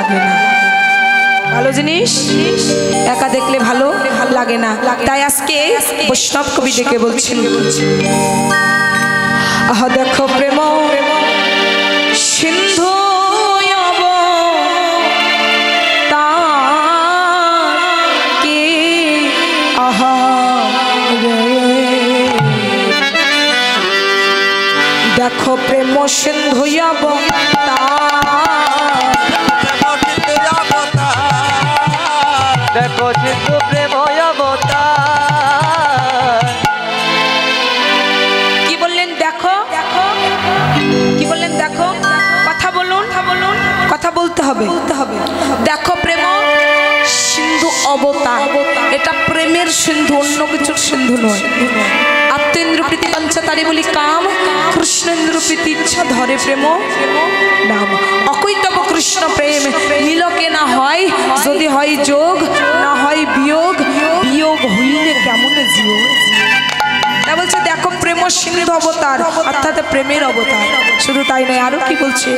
লাগে না। ভালো জিনিস একা দেখলে ভালো লাগে না। তাই আজকে বৈষ্ণব কবি ডেকে বলছেন, আহা দেখো প্রেম সিন্ধু দেখো প্রেম সিন্ধু দেখো সিন্ধু প্রেম অবতার। কি বললেন দেখো, কি বললেন দেখো, কথা বলুন, কথা বলতে হবে। দেখো প্রেম সিন্ধু অবতার, এটা প্রেমের সিন্ধু, অন্য কিছুর সিন্ধু নয়। আত্মেন্দ্র প্রীতি কাঞ্চা তারে বলি কাম, কৃষ্ণেন্দ্র প্রীতি ইচ্ছা ধরে প্রেম নাম। অকৈতব কৃষ্ণ প্রেম মিলকে না হয়, যদি হয় যোগ না হয় বিয়োগ, বিয়োগ হইলে কেমন জীব। তা বলছে দেখো প্রেম সিন্ধু অবতার, অর্থাৎ প্রেমের অবতার। শুধু তাই নয়, আরো কি বলছে,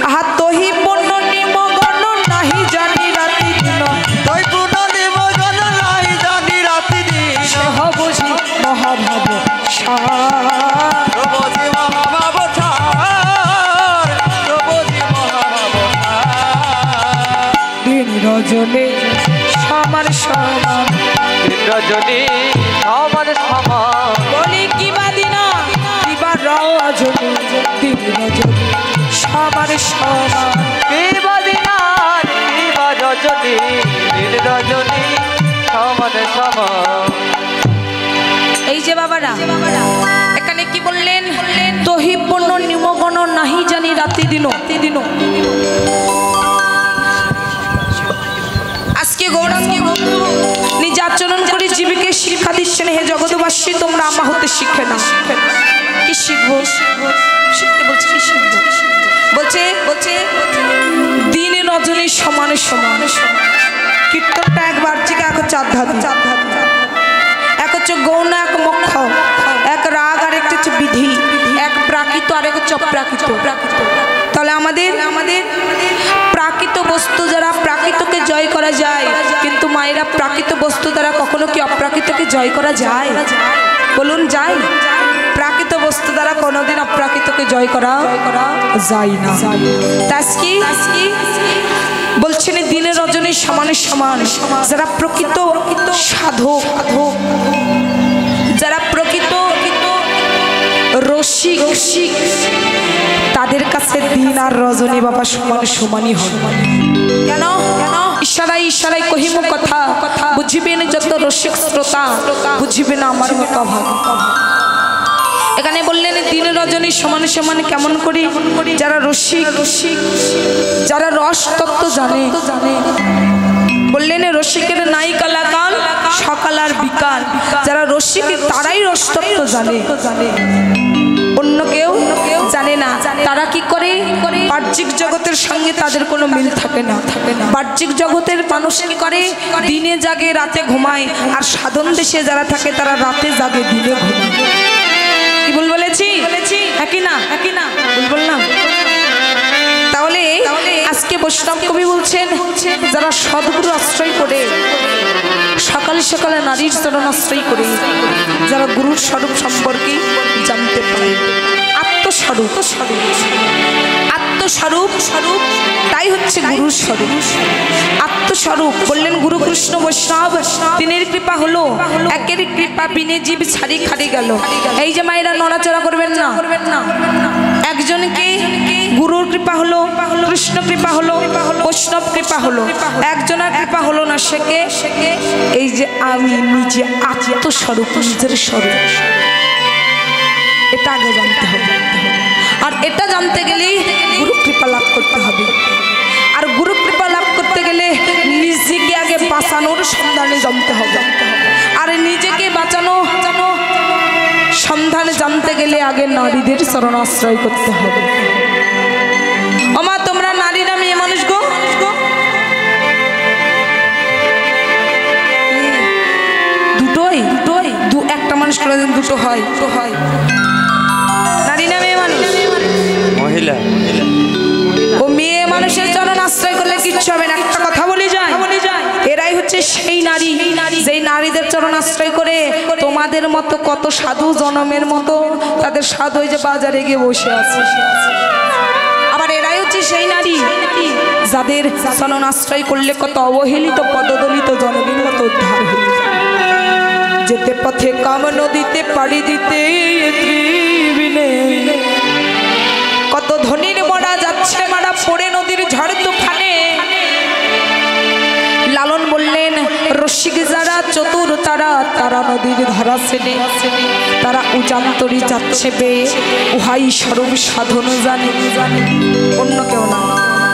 আহা তোহি বন্য নিমগণ নাহি জানি রাতি দিন, তৈ পূর্ণ নিমগণ নাহি জানি রাতি দিন, সহ বুঝি মহাভাব প্রবোধি মহাভাব সার, প্রবোধি মহাভাব সার। দিন রজনী সমান সমান, দিন রজনী সমান সমান, বলি কি বাদিনা কিবা রজনী, দিন রজনী সমান সমান, কিবা দিনার কিবা রজনী, দিন রজনী সমান সমান। এই যে বাবারা এখানে কি বললেন, তোহি পণ্য নিমগণ নাহি জানি রাতি দিন। আজকে গৌরাঙ্গ নিজ আচরণ করে জীবিকে শিক্ষা দিচ্ছেন, হে জগৎবাসী তোমরা আমা হতে শিখে না। কি শিখবো, শিখতে বলছে, কি শিখবো বলছে, দিন রজনী সমান সমান। কীর্তনটা একবার থেকে এক হচ্ছে আধ্যাত্মিক, এক হচ্ছে গৌণ, এক মোক্ষ, এক রাগ আর একটা হচ্ছে বিধি, এক প্রাকৃত আর এক হচ্ছে অপ্রাকৃত। তাহলে আমাদের প্রাকৃত বস্তু যারা প্রাকৃতকে জয় করা যায়, কিন্তু মায়েরা প্রাকৃত বস্তু দ্বারা কখনো কি অপ্রাকৃতকে জয় করা যায়? বলুন যায়? প্রাকৃত বস্তু দ্বারা কোনোদিন অপ্রাকৃতকে জয় করা যায় না। তাই বলছেন দিনে রজনী সমানে সমান। যারা প্রকৃত সাধক, যারা প্রকৃত রসিক, তাদের কাছে দিন আর রজনী বাবা সমানই হয়। কেন? ইশারায় কহিম কথা, বুঝিবেন যত রসিক শ্রোতা, বুঝিবেন আমার কথা ভাব। এখানে বললেন দিন রজনী সমান সমান কেমন করি? যারা রসিক, যারা রস তত্ত্ব জানে, বললেন রসিকের নাই কালাকাল সকাল আর বিকাল। যারা রসিক তারাই রস তত্ত্ব জানে, অন্য কেউ জানে না। তারা কি করে? বাহ্যিক জগতের সঙ্গে তাদের কোনো মিল থাকে না। বাহ্যিক জগতের মানুষ কি করে? দিনে জাগে রাতে ঘুমায়, আর সাধন দেশে যারা থাকে তারা রাতে জাগে দিনে ঘুমায়। কি ভুল বলেছি? একই না ভুল বললাম? তাহলে আজকে বৈষ্ণব কবি বলছেন, যারা সদ্গুরু আশ্রয় করে, সকালে সকালে নারীর চরণ আশ্রয় করে, যারা গুরুর স্বরূপ সম্পর্কে জানতে পারে, আত্মস্বরূপ, তাই হচ্ছে গুরুর স্বরূপ। আত্মস্বরূপ বললেন গুরু কৃষ্ণ বৈষ্ণব, তিনের কৃপা হলো, একের কৃপা বিনে জীব ছাড়ি খাড়ি গেল। এই যে মায়েরা নড়াচড়া করবেন না, একজনকে গুরুর কৃপা হলো, কৃষ্ণ কৃপা হলো, বৈষ্ণব কৃপা হলো, একজনের কৃপা হলো না। সেকে এই যে আমি নিজে আত্মস্বরূপ, নিজের স্বরূপ, এটা আগে জানতে হবে। আর এটা জানতে গেলেই গুরু কৃপা লাভ করতে হবে। আর গুরু কৃপা লাভ করতে গেলে নিজেকে আগে বাঁচানোর সন্ধানে জানতে হবে। আর নিজেকে বাঁচানো সন্ধানে জানতে গেলে আগে নারীদের শরণ আশ্রয় করতে হবে। ওমা তোমরা নারী না মেয়ে মানুষ গো? দুটোই একটা মানুষ করে দুটো হয়। নারী না মেয়ে মানুষ? মহিলা। ও মেয়ে মানুষের চরণ আশ্রয় করলে কিচ্ছু হবে তোমাদের মতো কত সাধু জনমের মতো তাদের সাধু হয়ে যে বাজারে গিয়ে বসে আছে। আবার এরাই হচ্ছে সেই নারী যাদের চলন আশ্রয় করলে কত অবহেলিত পদদলিত জনগণের মতো উদ্ধার হয়ে যেতে পথে কাম নদীতে পাড়ি দিতে ত্রিবিনে কত ধনীর মরা যাচ্ছে মারা পড়ে নদীর ঝড় তুফানে। লালন বললেন রসিক যারা চতুর তারা তারা নদীর ধারা সেনে তারা উজান্তরি যাচ্ছে বে উহাই স্বরূপ সাধন জানে অন্য কেউ না।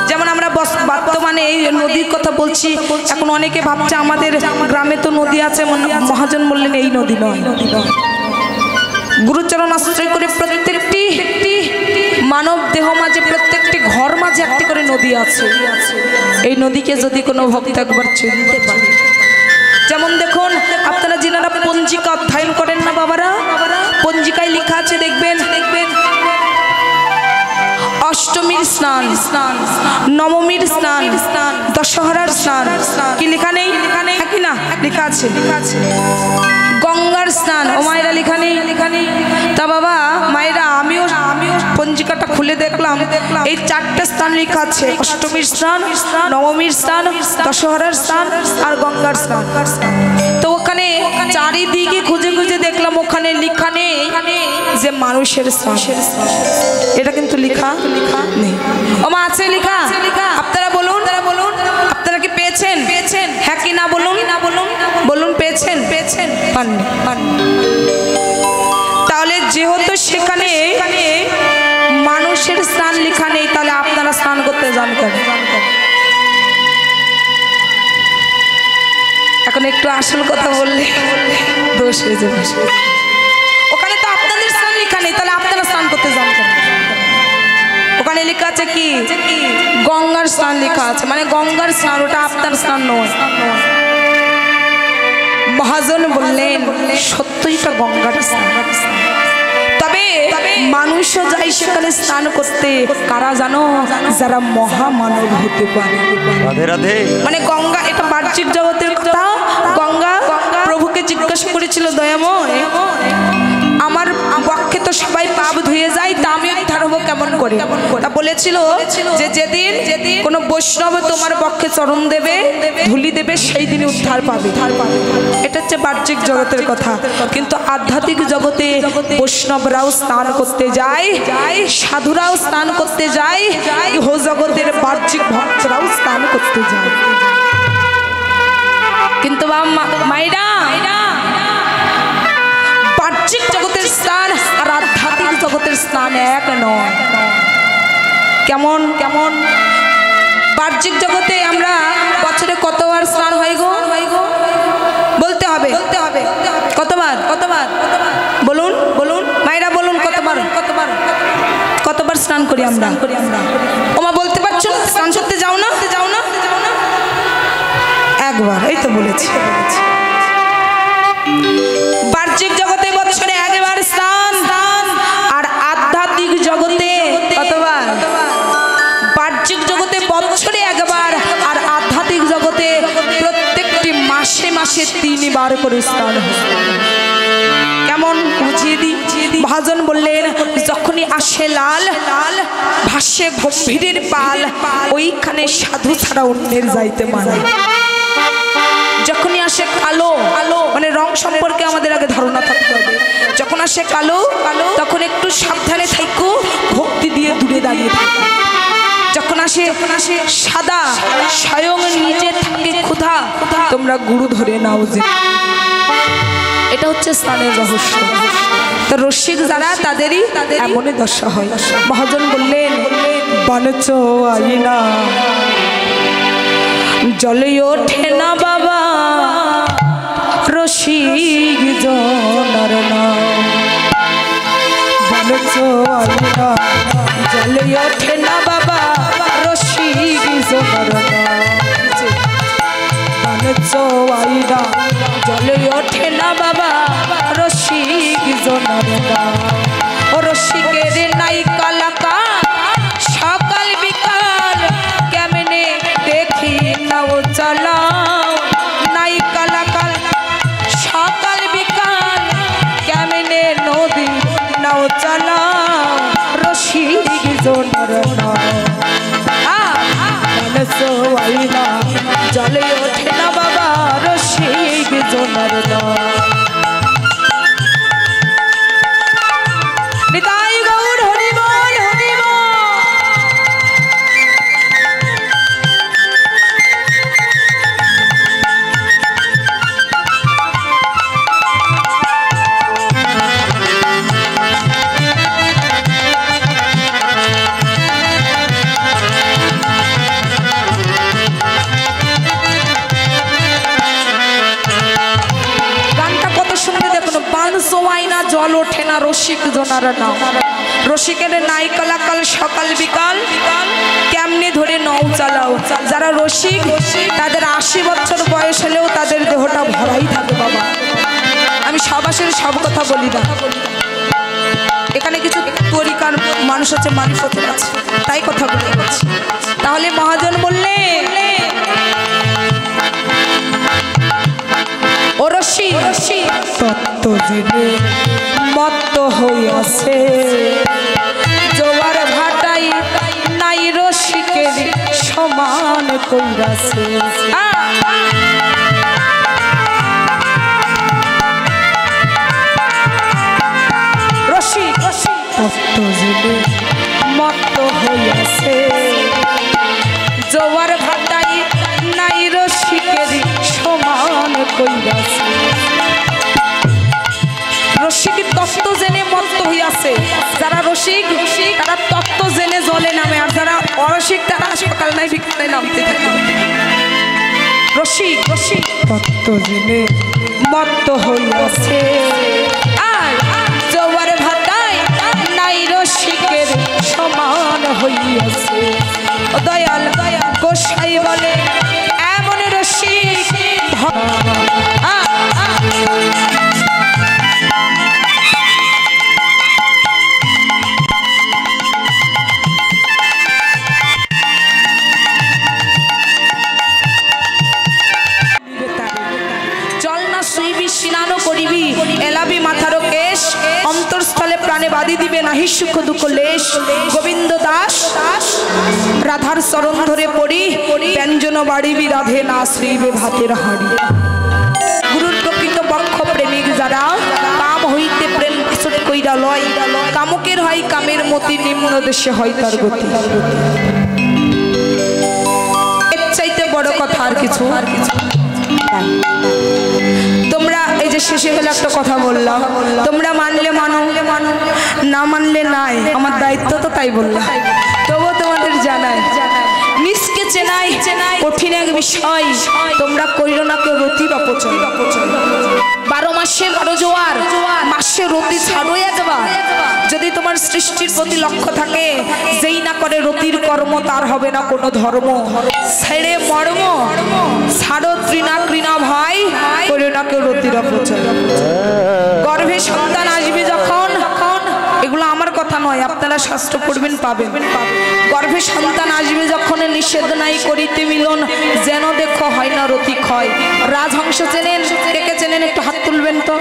যেমন আমরা বর্তমানে এই নদীর কথা বলছি, এখন অনেকে ভাবছে আমাদের গ্রামে তো নদী আছে, মহাজন বললেন এই নদী নয়। গুরুচরণ আশ্রয় করে প্রত্যেকটি মানব দেহ মাঝে প্রত্যেকটি ঘর মাঝে একটি করে নদী আছে। এই নদীকে যদি কোনো ভক্ত একবার চিনতে পারে, যেমন দেখুন আপনারা যিনারা পঞ্জিকা অধ্যয়ন করেন না বাবারা, পঞ্জিকায় লেখা আছে দেখবেন অষ্টমীর স্নান, নবমীর স্নান, দশহরার স্নান, কি লেখা নেই? কি না লেখা আছে? গঙ্গার স্নান ও মায়েরা লেখা নেই? তা বাবা মায়েরা আমিও পঞ্জিকাটা খুলে দেখলাম, এই চারটে স্থান লেখা আছে, অষ্টমীর স্নান, নবমীর স্নান, দশহরার স্নান আর গঙ্গার স্নান। তো ওখানে চারিদিকে খুঁজে খুঁজে দেখলাম ওখানে লেখা নেই যে মানুষের স্নান, এটা কিন্তু লেখা নেই। ও মা আছে লেখা? আপনারা বলুন, আপনারা কি পেয়েছেন? হ্যাঁ কি না বলুন, বলুন পেয়েছেন? পাননি। তাহলে যেহেতু সেখানে মানুষের স্নান লেখা নেই, তাহলে আপনারা স্নান করতে যান কেন? এখন একটু আসল কথা বললে দোষ হয়ে যাবে। ওখানে তো আপনাদের স্নান লেখা নেই, তাহলে আপনারা স্নান করতে যান কেন? ওখানে লেখা আছে কি গঙ্গার স্নান লেখা আছে, মানে গঙ্গার স্নান, ওটা আপনার স্নান নয়। মহাজন বললেন সত্যিটা গঙ্গার স্নান, তবে মানুষও যায় সেখানে স্নান করতে, কারা জানো? যারা মহামানব হতে পারে। মানে গঙ্গা, এটা বাহ্যিক জগতের কথা। গঙ্গা প্রভুকে জিজ্ঞাসা করেছিল, দয়াময় আমার পক্ষে তো সবাই পাপ ধুয়ে যায়, তা আমি উদ্ধার হবো কেমন করে? তা বলেছিল যে যেদিন কোনো বৈষ্ণব তোমার পক্ষে চরণ দেবে, ধুলি দেবে, সেই দিন উদ্ধার পাবে। এটা হচ্ছে বাহ্যিক জগতের কথা। কিন্তু আধ্যাত্মিক জগতে বৈষ্ণবরাও স্নান করতে যায়, সাধুরাও স্নান করতে যায়, ইহ জগতের বাহ্যিক ভক্তরাও স্নান করতে যায়। কিন্তু মায়েরা বাহ্যিক জগতের স্নান আর আধ্যাত্মিক জগতের স্নান এক নয়। কেমন? বাহ্যিক জগতে আমরা বছরে কতবার স্নান হয় গো? বলতে হবে কতবার? বলুন মায়েরা বলুন, কতবার স্নান করি আমরা? ওমা বলতে পারছো? স্নান করতে যাও না? একবার, এই তো বলেছি। বাহ্যিক জগতে বছরে একবার স্নান, আর আধ্যাত্মিক জগতে কতবার? বাহ্যিক জগতে বছরে একবার, আর আধ্যাত্মিক জগতে প্রত্যেকটি মাসে মাসে 3 বার করে স্নান হয়। কেমন বুঝিয়ে দিই। মহাজন বললেন যখনই আসে লাল ভাসে গম্ভীরের পাল, ওইখানে সাধু ছাড়া অন্যের যাইতে মানে। যখনই আসে কালো, মানে রং সম্পর্কে আমাদের আগে ধারণা থাকতে হবে। যখন আসে কালো, তখন একটু সাবধানে থাকো, ভক্তি দিয়ে দূরে দাঁড়িয়ে থাকো। যখন আসে সাদা, স্বয়ং নিজে থাকে ক্ষুধা, তোমরা গুরু ধরে নাও যে। এটা হচ্ছে স্নানের রহস্য। তো রসিক যারা তাদেরই এমনই দশা হয়। মহাজন বললেন বনচ আইনা জলে ওঠে না বাবা, রসিক জনার নাম। বনচ আইনা জলে ওঠে না বাবা, রসিক জনার নাম। বনচ আইনা জলে ওঠে না বাবা, রসিক জনার নাম। ও রসিকের নাই কালাকা সকাল বিকাল, কেমনে দেখি নাও চালাও। নাই কালাকাল সকাল বিকাল, চালা রসিক জোনার আইনা জলে ওঠে না বাবা রসিক জোনার নিতাই গৌর হরি বল হরি বল। আইনা জল ওঠে না রসিক জোনার নাম রসিকের নাই কলাকাল সকাল বিকাল কেমনে ধরে নৌ চালাও যারা রসিক তাদের 80 বছর বয়স হলেও তাদের দেহটা ভরাই থাকে বাবা। আমি সবাসের সব কথা বলি না, এখানে কিছু তরিকার মানুষ আছে মারিফতের আছে তাই কথা বলে বলছি। তাহলে মহাজন বললে ও রসিক তত্ত্ব জেনে মত্ত হইয়াছে জোয়ার ভাটাই নাই রসিকের সমান কইরাছে। রসিক তত্ত্ব জেনে মত্ত হইয়াছে জোয়ার ভাটাই নাই রসিকের সমান কইরাছে। রসিক তত্ত্ব জেনে মত্ত হইয়াছে, যারা রসিক তারা তত্ত্ব জেনে জলে নামে, আর যারা অরসিক তারা সকাল নাই বিকালে নামতে থাকে। রসিক তত্ত্ব জেনে মত্ত হইয়াছে আর জোয়ার ভাটায় নাই রসিকের সমান হইয়াছে। দয়াল গোসাই বলে এমন রসিক এলাবি মাথার কেশ অন্তরস্থলে প্রাণে বাঁধি দিবে নাহি সুখ দুঃখ লেশ। গোবিন্দ দাস রাধার চরণ ধরে পড়ি ব্যঞ্জন বাড়িবি রাধে না শ্রীবে ভাতের হাড়ি। গুরুর প্রকৃত পক্ষ প্রেমিক যারা কাম হইতে প্রেম পিছট কইরা লয় কামকের হয় কামের মতি নিম্ন দেশে হয় তার গতি। এর চাইতে বড় কথা আর কিছু তোমরা এই যে শেষে হলে একটা কথা বললাম, তোমরা মানলে মানো না মানলে নাই, আমার দায়িত্ব তো তাই বললাম। তবুও তোমাদের জানাই নিজকে চেনাই কঠিন এক বিষয়, তোমরা কইরো না কেউ রতি বা পচন। 12 মাসে 12 জোয়ার মাসে রতি ছাড়ো একবার। যদি তোমার সৃষ্টির প্রতি লক্ষ্য থাকে যেই না করে রতির কর্ম তার হবে না কোনো ধর্ম। ছেড়ে মর্ম ছাড়ো তৃণা ভাই কইরো না কেউ রতির অপচয়। গর্ভে সন্তান আসবে যখন, এগুলো আমার কথা নয়, আপনারা শাস্ত্র পড়বেন পাবেন। গর্ভে সন্তান আসবে যখন নিষেধ নাই করিতে মিলন যেন দেখো হয় না রতি ক্ষয়। রাজহংস চেনেন? কে চেনেন একটু হাত তুলবেন তো।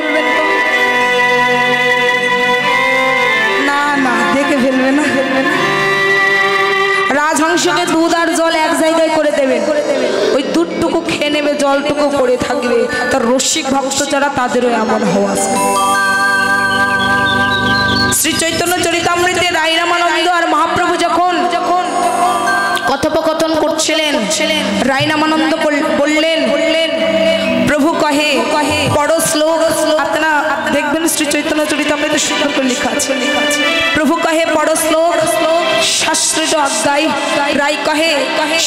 না দেখে ফেলবে না। রাজহংসকে দুধ আর জল এক জায়গায় করে দেবেন, ওই দুধটুকু খেয়ে নেবে জলটুকু পড়ে থাকবে। তার রসিক ভক্ত যারা তাদেরও এমন হওয়া আছে। শ্রী চৈতন্য চরিতামৃতে রাই রামানন্দ আর মহাপ্রভু যখন কথোপকথন করছিলেন, রাই রামানন্দ বললেন প্রভু কহে বড় শ্লোক, আপনারা দেখবেন শ্রী চৈতন্য চরিতামৃতে সুন্দর করে লেখা আছে। প্রভু কহে বড় শ্লোক শাস্ত্রের আজ্ঞায়, রাই কহে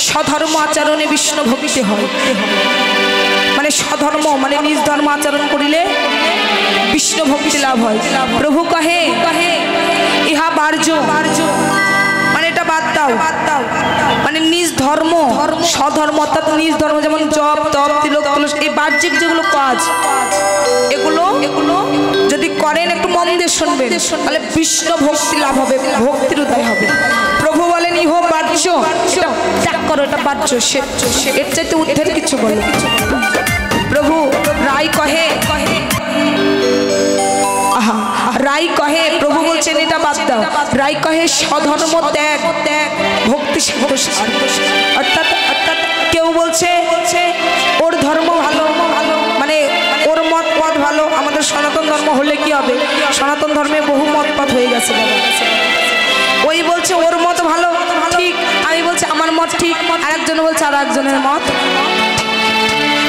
স্বধর্ম আচরণে বিষ্ণু ভক্তি হয়। মানে স্বধর্ম মানে নিজ ধর্ম আচরণ করিলে বিষ্ণু ভক্তি লাভ হয়। প্রভু কহে ইহা বার্য, মানে এটা বাদ দাও, মানে নিজ ধর্ম স্বধর্ম অর্থাৎ নিজ ধর্ম, যেমন জপ তপ তিলক তুলস এই বাহ্যিক যেগুলো কাজ এগুলো যদি করেন একটু মন দিয়ে শুনবেন তাহলে বিষ্ণু ভক্তি লাভ হবে, ভক্তির উদয় হবে। প্রভু বলেন ইহ বাহ্য, এটা ত্যাগ করো, এটা বাহ্য, এর চাইতে উদ্ধার কিছু বলো। প্রভু রাই কহে রাই কহে, প্রভু বলছেন এটা বাদ দাও। রাই কহে স্বধর্ম ত্যাগ ভক্তি সাধু সার। অর্থাৎ কেউ বলছে ওর ধর্ম ভালো, মানে ওর মত পথ ভালো, আমাদের সনাতন ধর্ম হলে কি হবে? সনাতন ধর্মে বহু মত পথ হয়ে গেছে। ওই বলছে ওর মত ভালো ঠিক, আমি বলছি আমার মত ঠিক, আর একজন বলছে আর একজনের মত।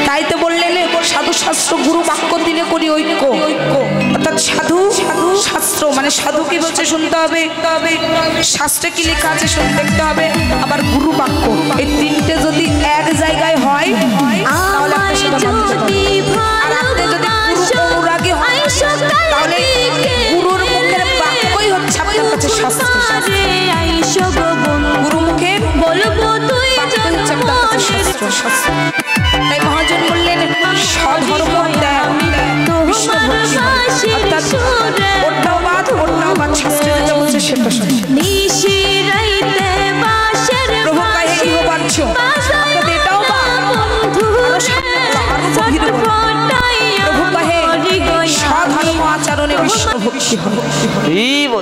তাই তো বললেন সাধু শাস্ত্র গুরু বাক্য দিনে করি ঐক্য। অর্থাৎ সাধু শাস্ত্র মানে সাধু কি বলছে শুনতে হবে, শাস্ত্রে কি লেখা আছে শুনতে দেখতে হবে, আবার গুরু বাক্য, এই তিনটে যদি এক জায়গায় হয় তাহলে আপনি সেটা মানতে পারবেন। আর আপনি যদি গুরু অনুরাগী হন তাহলে গুরুর মুখের বাক্যই হচ্ছে আপনার কাছে শাস্ত্র। গুরু মুখের বলবো তুই হচ্ছে আপনার কাছে শাস্ত্র। তাই মহাজন বললেন স্বধর্ম ত্যাগ বিষ্ণু ভক্তি। অর্থাৎ ওটাও বাদ শাস্ত্রে যেটা বলছে সেটা শুনে প্রভু কাহে ইহবাঞ্ছ, অর্থাৎ এটাও বাদ। প্রভু কাহে স্বধর্ম আচরণে বিষ্ণু ভক্তি হবে,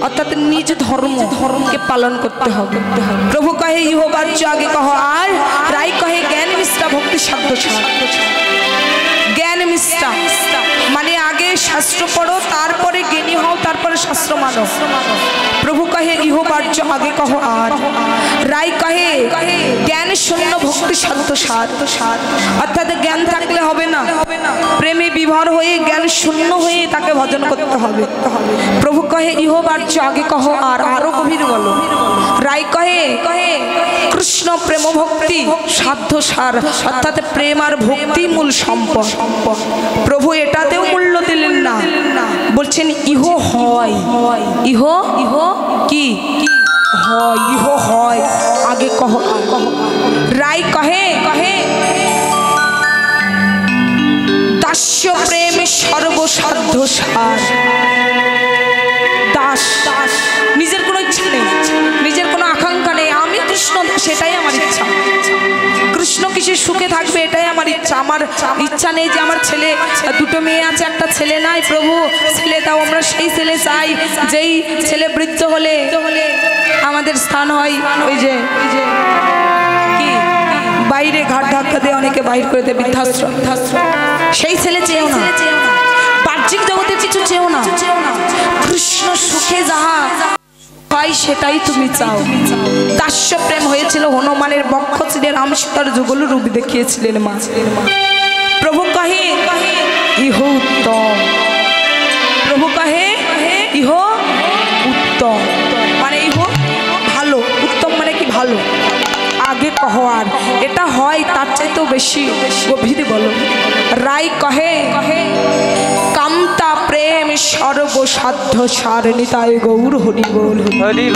অর্থাৎ নিজ ধর্মকে পালন করতে হবে। প্রভু কহে ইহবাঞ্ছ আগে কহ আর, রাই কহে জ্ঞান মিশ্রা ভক্তি সাধ্য ছাড়। জ্ঞান মিশ্রা মানে আগে শাস্ত্র পড়ো, তারপরে জ্ঞানী হও, তারপরে শাস্ত্র মানো। প্রভু কহে ইহবার্য আগে কহ আর, রাই কহে জ্ঞান শূন্য ভক্তি সাধ্য সার। অর্থাৎ জ্ঞান থাকলে হবে না, প্রেমে বিভোর হয়ে জ্ঞান শূন্য হয়ে তাকে ভজন করতে হবে। প্রভু কহে ইহবার্য আগে কহ আর, আরো গভীর বলো। রাই কহে কৃষ্ণ প্রেম ভক্তি সাধ্য সার, অর্থাৎ প্রেম আর ভক্তি মূল সম্পদ। প্রভু এটাতেও মূল্য দিলেন না, বলছেন ইহ হয়, ইহ কি হয়, ইহ হয় আগে কহ। রাই কহে দাস্য প্রেম সর্বসাধ্য সার। দাস নিজের কোনো ইচ্ছা নেই, নিজের কোনো আকাঙ্ক্ষা নেই, আমি কৃষ্ণ সেটাই আমার ইচ্ছা। কৃষ্ণ কিসে সুখে থাকবে এটাই আমার ইচ্ছা। আমার ইচ্ছা নেই যে আমার ছেলে, দুটো মেয়ে আছে একটা ছেলে নাই, প্রভু ছেলে দাও, আমরা সেই ছেলে চাই যেই ছেলে বৃদ্ধ হলে আমাদের স্থান হয় ওই যে কি বাইরে ঘাট ধাক্কা দিয়ে অনেকে বাইর করে দেয় বৃদ্ধাশ্রম। সেই ছেলে চেয়েও না, বাহ্যিক জগতের কিছু চেয়েও না, কৃষ্ণ সুখে যাহা হয় সেটাই তুমি চাও। দাস্য প্রেম হয়েছিল হনুমানের বক্ষ চিরে রাম সীতার যুগল রূপ দেখিয়েছিলেন মা। প্রভু কহে ইহ উত্তম, প্রভু কহে ইহ উত্তম মানে ইহ ভালো, উত্তম মানে কি ভালো। আগে কহ আর, এটা হয় তার চাইতেও বেশি গভীর বলো। রাই কহে কামতা প্রেম সর্বসাধ্য সার, নিতাই গৌর হরি বল হরি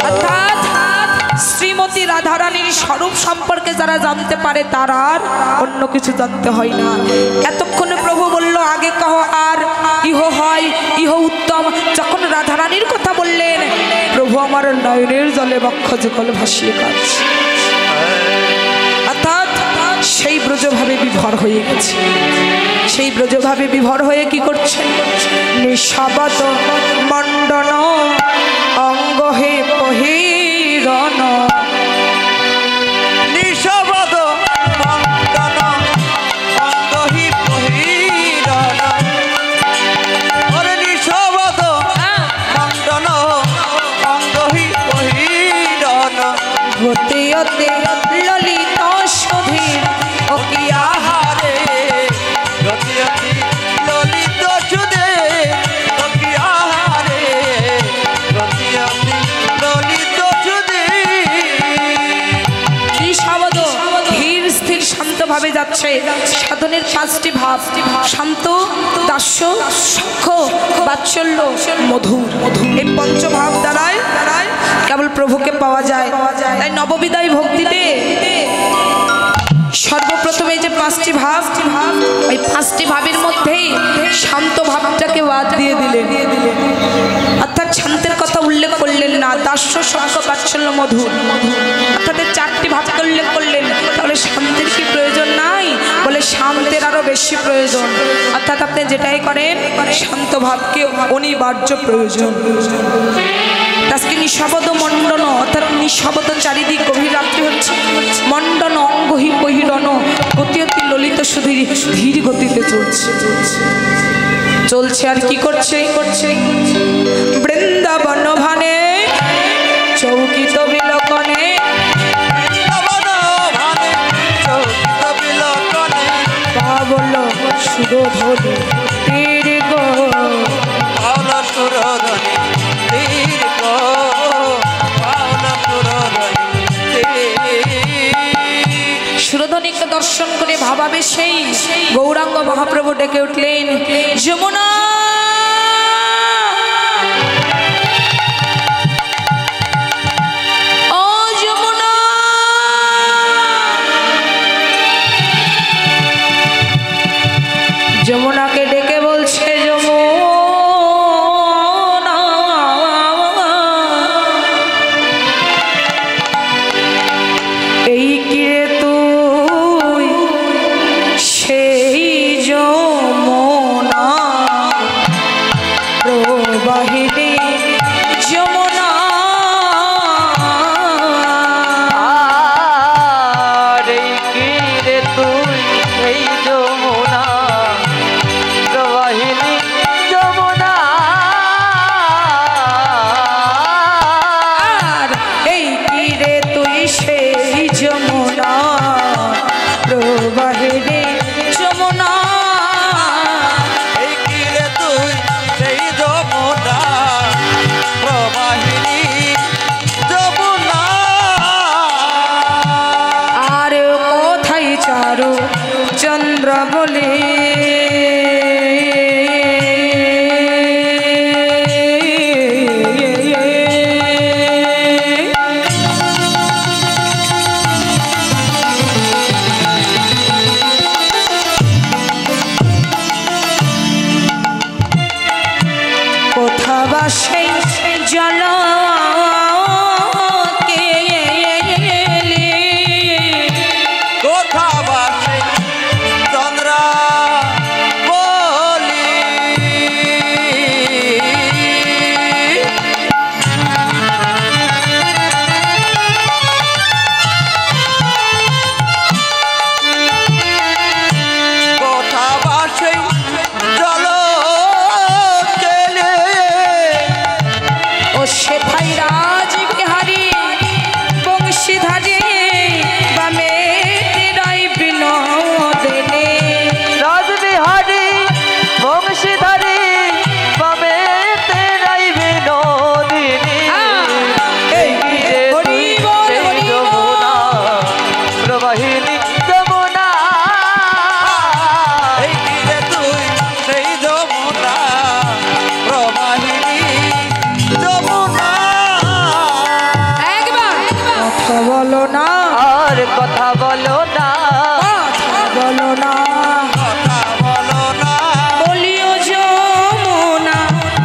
অর্থাৎ শ্রীমতী রাধারানীর স্বরূপ সম্পর্কে যারা জানতে পারে তারা আর অন্য কিছু জানতে হয় না। এতক্ষণে প্রভু বলল আগে কহ আর, ইহ হয় ইহ উত্তম। যখন রাধারানীর কথা বললেন প্রভু আমার নয়নের জলে বক্ষ যুগল ভাসিয়ে কাঁদছে। অর্থাৎ সেই ব্রজভাবে বিভোর হয়ে গেছে, সেই ব্রজভাবে বিভোর হয়ে কি করছে? নিঃশব্দ মণ্ডন অঙ্গ হে পহিরন, নিঃশব্দ মণ্ডন অঙ্গ হি পহিরন, ওরে নিঃশব্দ মণ্ডন অঙ্গ হি পহিরন, হতে হতে ললিত সুধীর অকিয়া হারে গতি অতি ললিত সুধে অকিয়া হারে গতি অতি ললিত সুধে। নিঃশব্দ ধীর স্থির শান্তভাবে যাচ্ছে। সাধনের পাঁচটি ভাব, শান্ত, দাস্য, সখ্য, বাৎসল্য, মধুর। এই পঞ্চভাব দ্বারাই কেবল প্রভুকে পাওয়া যায়। তাই নববিদায় ভক্তিতে সর্বপ্রথমে যে পাঁচটি ভাব, ওই পাঁচটি ভাবের মধ্যেই শান্ত ভাবটাকে বাদ দিয়ে দিলেন। অর্থাৎ শান্তের কথা উল্লেখ করলেন না, দাস্য, সখ্য, বাৎসল্য, মধুর। অর্থাৎ চারটি ভাবকে উল্লেখ করলেন। তাহলে শান্তির কি প্রয়োজন নাই? শান্তের আরো বেশি প্রয়োজন, অর্থাৎ আপনি যেটাই করেন শান্ত ভাবকে অনিবার্য প্রয়োজন। আজকে নিঃশব্দ মণ্ডন, অর্থাৎ নিঃশব্দ চারিদিক গভীর রাত্রি হচ্ছে, মণ্ডন অঙ্গহি বহিরণ গতি অতি ললিত সুধীর ধীর গতিতে চলছে আর কি করছে বৃন্দাবন ভানে চৌকিত বিলকনে পাবল সুরধনি তীর গো সুরধনিকে দর্শন করে ভাবাবে সেই গৌরাঙ্গ মহাপ্রভু ডেকে উঠলেন, যমুনা ও যমুনা। যমুনাকে ডেকে বলছে, যমুনা এই কিরে তুই সেই যমুনা প্রবাহিনী যমুনা। এই কিরে তুই সেই যমুনা প্রবাহিনী যমুনা। আর এই কিরে তুই সেই যমুনা প্রবাহিনী যমুনা। এই কিরে তুই সেই যমুনা প্রবাহিনী যমুনা। আর কোথায় চারু চন্দ্র বলে কোথা বা সেই জল কোথা বাসে চন্দ্রা বলি। কোথা বাসে জল কেলে। ও সেথাই রাজ বিহারী বংশীধারী বামে রাই বিনোদিনী। রাজবিহারী বংশীধারী বামে তেরাই বিনোদিনী। এই কিরে তুই সেই যমুনা প্রবাহিনী যমুনা। এই কিরে তুই সেই যমুনা প্রবাহিনী যমুনা। একবার কথা বলো না, আর কথা বলো না, কথা বলো না, কথা বলো না। বলিও যমুনা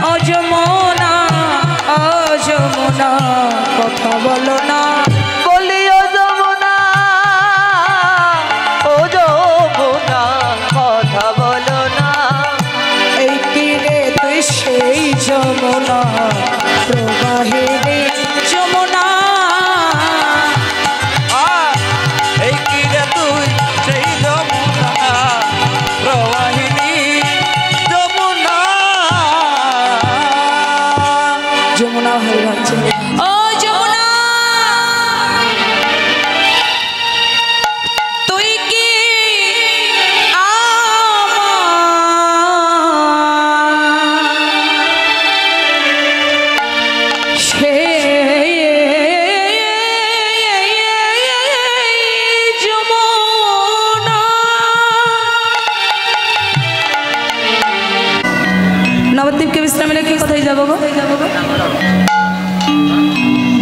ও যমুনা ও যমুনা, কথা বলো না। বলিও যমুনা ও যমুনা, কথা বলো না। এই কিরে তুই সেই যমুনা প্রবাহিনী যমুনা। এই কিরে তুই সেই যমুনা প্রবাহিনী যমুনা। যমুনা ভাই ভাবছে, ও যমুনা তুই কি নবদ্বীপকে বিশ্রামে রেখে কোথায় যাবো গো?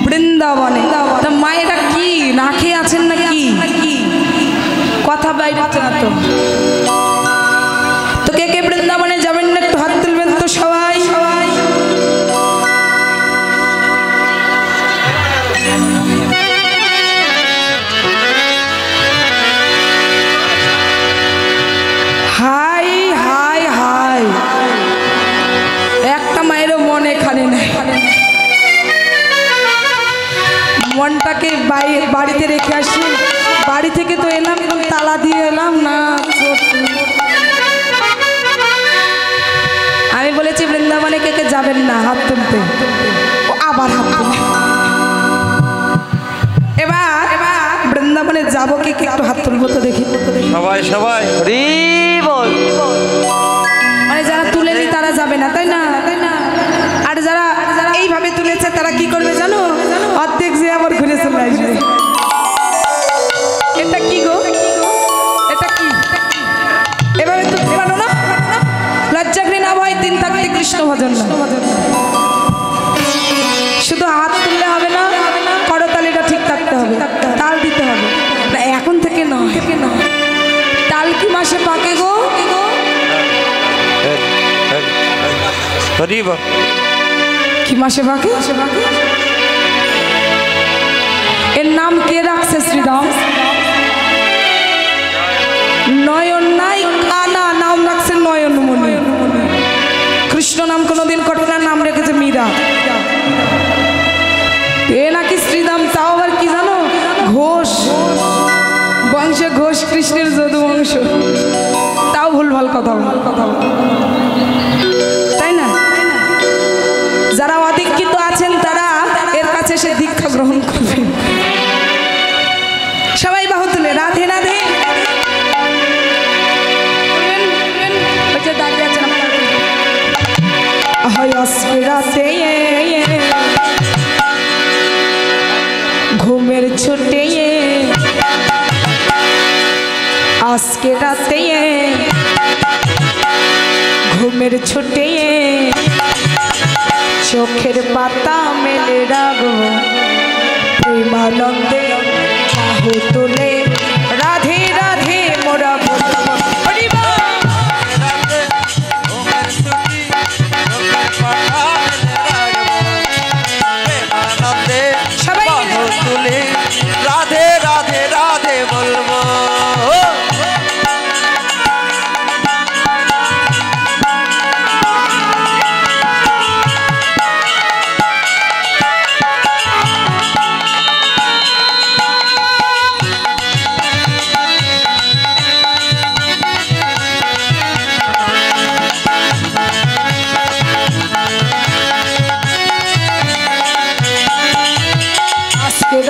বৃন্দাবনে। তা মায়েরা কি না খেয়ে আছেন নাকি? কথা বাইরে হচ্ছে না তো। তো কে কে বৃন্দাবনে যাবেন না একটু হাত তুলবেন তো সবাই সবাই। বাড়িতে রেখে আসি। বাড়ি থেকে তো এলাম, এখন তালা দিয়ে এলাম না। আমি বলেছি বৃন্দাবনে কে কে যাবেন না হাত তুলতে, ও আবার হাত তুলে। এবার বৃন্দাবনে যাবো কে কে, একটু হাত তুলবো তো দেখি। সবাই সবাই হরি বল। মানে যারা তুলেনি তারা যাবে না, তাই না? আর যারা এইভাবে তুলেছে তারা কি করবে জানো? অর্ধেক যে আবার ঘুরে চলে আসবে। এটা কি গো, এটা কি? এভাবে তুলতে পারো না? লজ্জা ঘৃণা ভয় তিন থাকতে কৃষ্ণ ভজন না। শুধু হাত তুললে হবে না, করতালিটা ঠিক থাকতে হবে, তাল দিতে হবে। না এখন থেকে নয়, তাল কি মাসে পাকে গো? হরি বল। কি মাসে পাকে? এর নাম কে রাখছে? শ্রীরাম। নয়ন নাই কানা নাম রাখছে নয়নমণি। কৃষ্ণ নাম কোনোদিন কটনার নাম রেখেছে মীরা। এ নাকি শ্রীরাম, তাও আবার কি জানো? ঘোষ বংশে, ঘোষ কৃষ্ণের যদু বংশ। তাও ভুলভাল কথা, তাই না? যারা অদীক্ষিত আছেন তারা এর কাছে এসে দীক্ষা গ্রহণ করবেন। সবাই বাহু তুলে রাধে রাধে দাঁড়িয়ে আছেন। আজকে রাতে ঘুমের ছুটে, আজকে রাতে ঘুমের ছুটে চোখের পাতা মেলে রাখবো, প্রেমানন্দে বাহু তুলে রাধে রাধে মোরা বলবো। হরি বল। সবাই তুলে রাধে রাধে রাধে বলবো।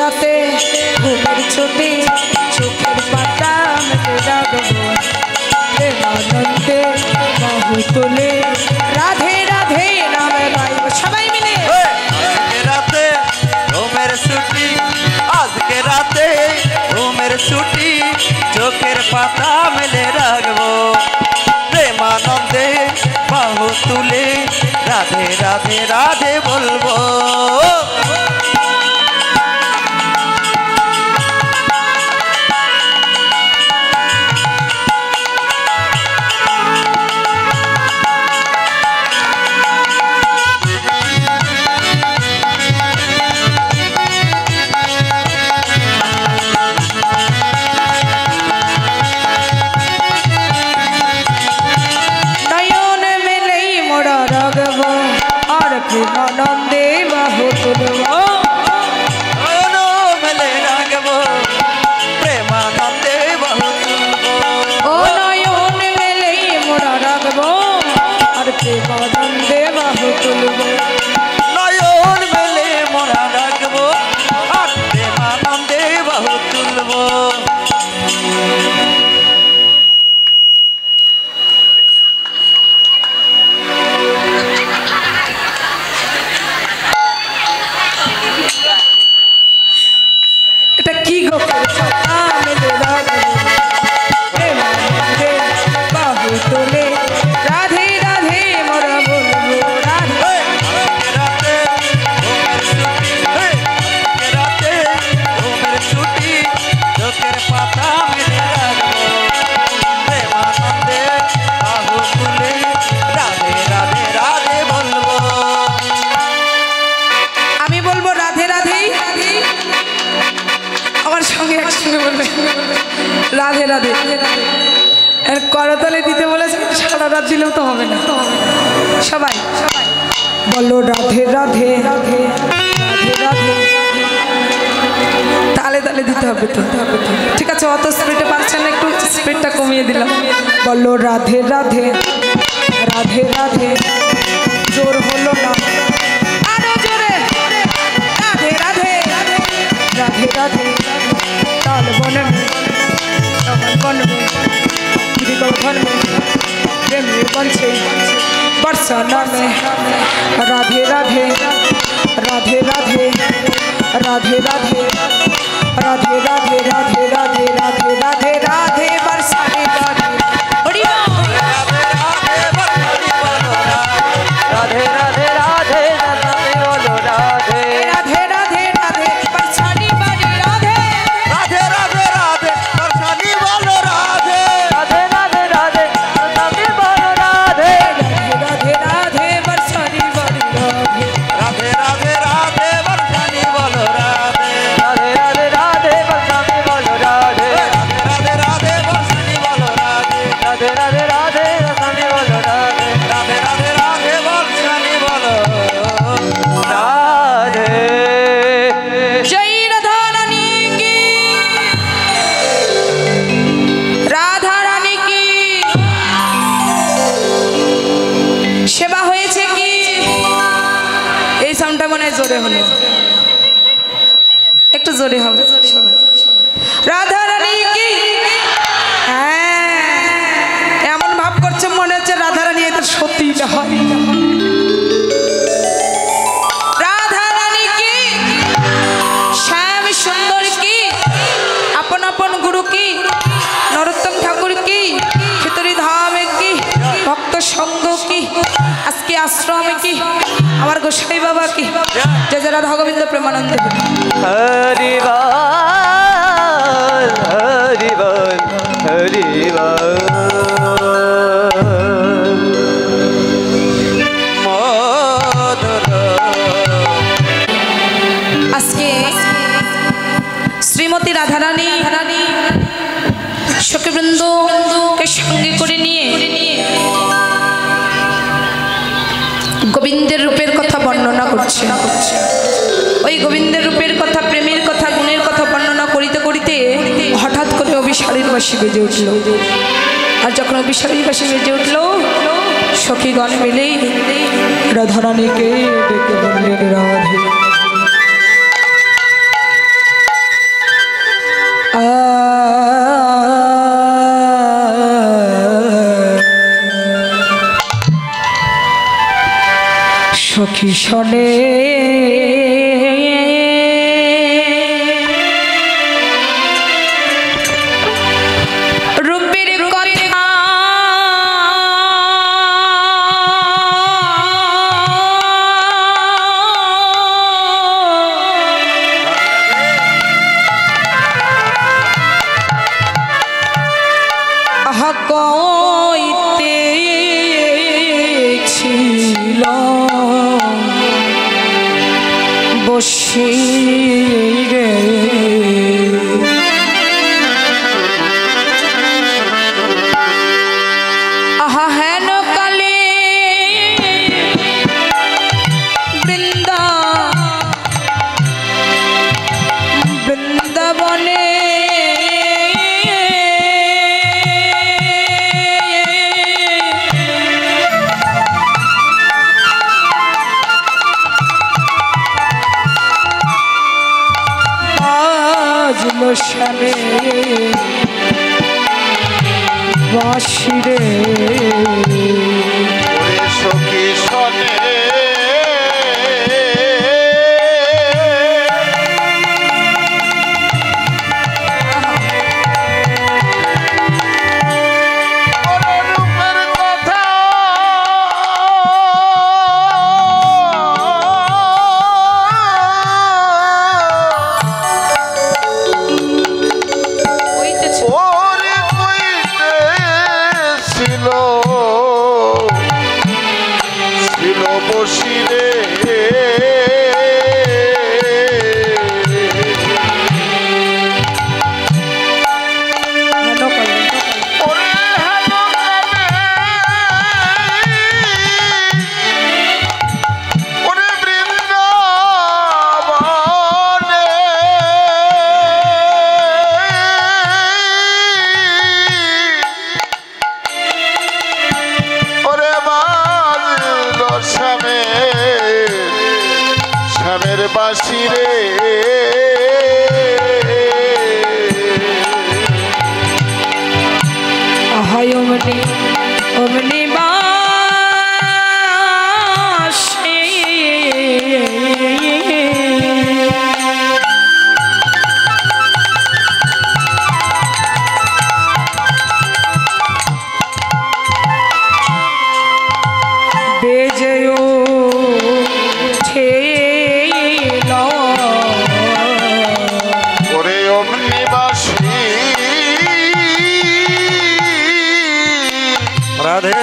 রাতে ঘুমের ছুটি চোখের পাতা মেলে রাখবো, প্রেমানন্দে বাহু তুলে রাধে রাধে নামে গাইব। সবাই মিলে আজকে রাতে ঘুমের ছুটি, আজকে রাতে ঘুমের ছুটি চোখের পাতা মেলে রাখবো, প্রেমানন্দে বাহু তুলে রাধে রাধে রাধে বলবো। প্রেমানন্দে বাহু তুলবো, মেলে রাখবো, প্রেমানন্দে বাহু তুলবো। ও নয়ন মেলে মোরা রাখবো, আর প্রেমানন্দে বাহু তুলবো। নয়ন মেলে মোরা রাখবো, আর প্রেমানন্দে বাহু তুলবো। এটা কি গো? মেলে রাখবো, প্রেমানন্দে বাহু তুলে রাধে রাধে মোরা বলবো। রাধে রাতে ঘুমের ছুটি, রাতে ঘুমের ছুটি চোখের পাতা মেলে রাখবো, প্রেমানন্দে বাহু তুলে রাধে রাধে রাধে বলবো। আমি বলবো রাধে রাধে, আমার সঙ্গে একসঙ্গে বলবে রাধে রাধে। এর করতালে দিতে বলেছে, সারা রাত দিলেও তো হবে না। সবাই সবাই বলো রাধে রাধে রাধে রাধে রাধে। তালে তালে দিতে হবে তো। ঠিক আছে, অত স্পিডে পারছেন না, একটু স্পিডটা কমিয়ে দিলাম। বলো রাধে রাধে রাধে রাধে, জোর হলো না, আরো জোরে, রাধে রাধে রাধে রাধে, তাল বনবে তখন বনবে গিরিগল বনবে প্রেমের বঞ্চে বর্ষা নামে। রাধে রাধে রাধে রাধে রাধে রাধে রাধে রাধে রাধে রাধে রাধে রাধে রাধে বর্ষা রে রাধে হরিয়া রাধে রাধে রাধে রাধে বলো রাধে রাধে রাধে রাধে বর্ষা রে বাড়ি রাধে রাধে রাধে রাধে বর্ষানি বলো রাধে রাধে রাধে রাধে বর্ষানি বলো রাধে রাধে রাধে বর্ষা রে বাড়ি রাধে রাধে রাধে রাধে বর্ষানি বলো রাধে রাধে রাধে রাধে বর্ষানি বলো রাধে রাধে রাধে রাধে বর্ষানি বলো রাধে রাধে রাধে রাধে বর্ষানি বলো রাধে রাধে রাধে রাধে বর্ষানি বলো রাধে। जय राधा रानी की, राधा रानी की সেবা হয়েছে কি? এই সাউন্ডটা মনে হয় জোরে হলো, একটু জোরে হবে সবাই। রাধা রানী কি, হ্যাঁ, এমন ভাব করছে মনে হচ্ছে রাধা রানী এটা সত্যি হয়। রাধা রানী কি, শ্যাম সুন্দর কি, আপন আপন গুরু কি, নরোত্তম ঠাকুর কি, ভিতরি ধামে কি, ভক্ত সঙ্গ কি, আজকে আশ্রমে কি, আমার গোসাই বাবা কি। জয় জয় রাধা গোবিন্দ প্রেমানন্দ। হরি বল হরি বল হরি বল মধুর। আজকে শ্রীমতী রাধারানী সখীবৃন্দকে সঙ্গে করে নিয়ে গোবিন্দের রূপের কথা বর্ণনা করছে। ওই গোবিন্দের রূপের কথা, প্রেমের কথা, গুণের কথা বর্ণনা করিতে করিতে হঠাৎ করে অভিসারীর বাঁশি বেজে উঠল। আর যখন অভিসারীর বাঁশি বেজে উঠল, সখীগণ মিলেই রাধারানীকে ডেকে বললেন রাধে। সখী শোনে রূপের কথা, আহা কইতে ছিল বসে রে, আহা হেন কালে বৃন্দাবনে শানে বাঁশিরে সখী শোনে শ্যামের বাসি রে হয় অমনি অমনি বাসি বেজেও ঠেল ওরে অমনি বাসি রাধে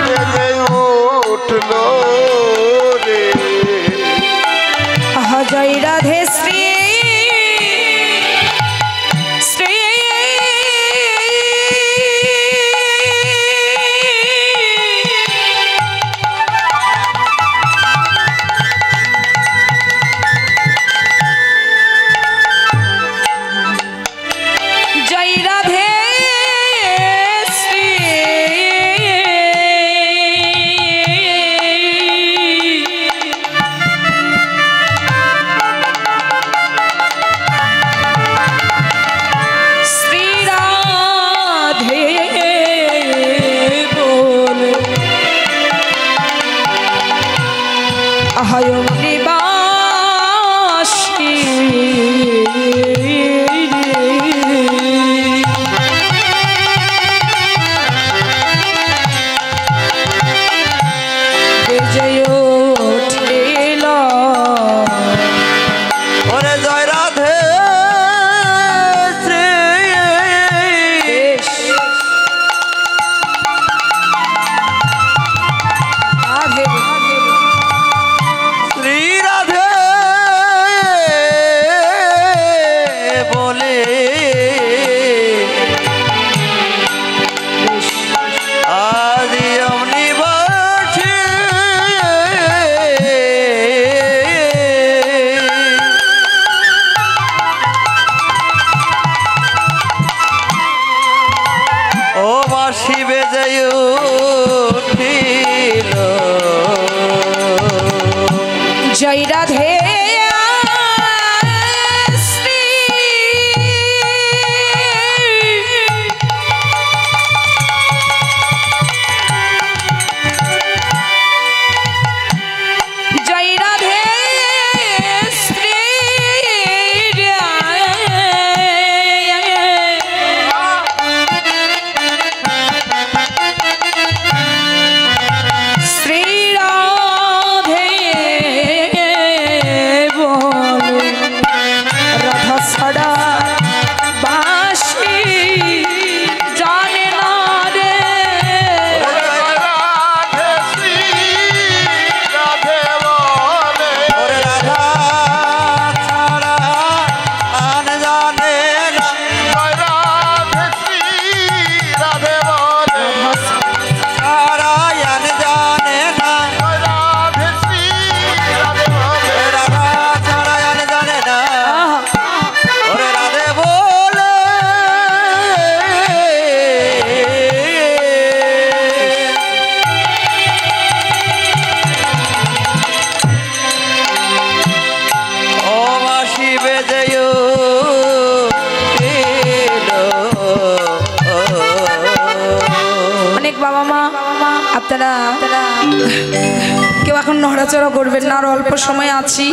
বেজে উঠলো রে জয় রাধে শ্রী শ্রী জয় রাধে শ্রী শ্রী রাধে বল আহায় নিবাসী বিজয় উঠিল ওরে জয় রাধে শ্রী শ্রী রাধে বলে আদি অমনি বাসি ও বাসি বেজে উঠিল জয় রাধে শ্রী জয় রাধে শ্রী শ্রী রাধে বল রাধা ছাড়া বাসি জানে না রে রাধে শ্রী রাধে বলে ওরে রাধা ছাড়া আন জানে না রাধে শ্রী রাধে বলে ছাড়া আন জানে না রাধে শ্রী রাধে বলে ওরে রাধা ছাড়া আন জানে না ওরে রাধে বলে ও বাসি বেজে উঠিল অনেক বাবা মা আপনারা কেউ এখন নড়াচড়া করবেন না, আর অল্প সময় আছি।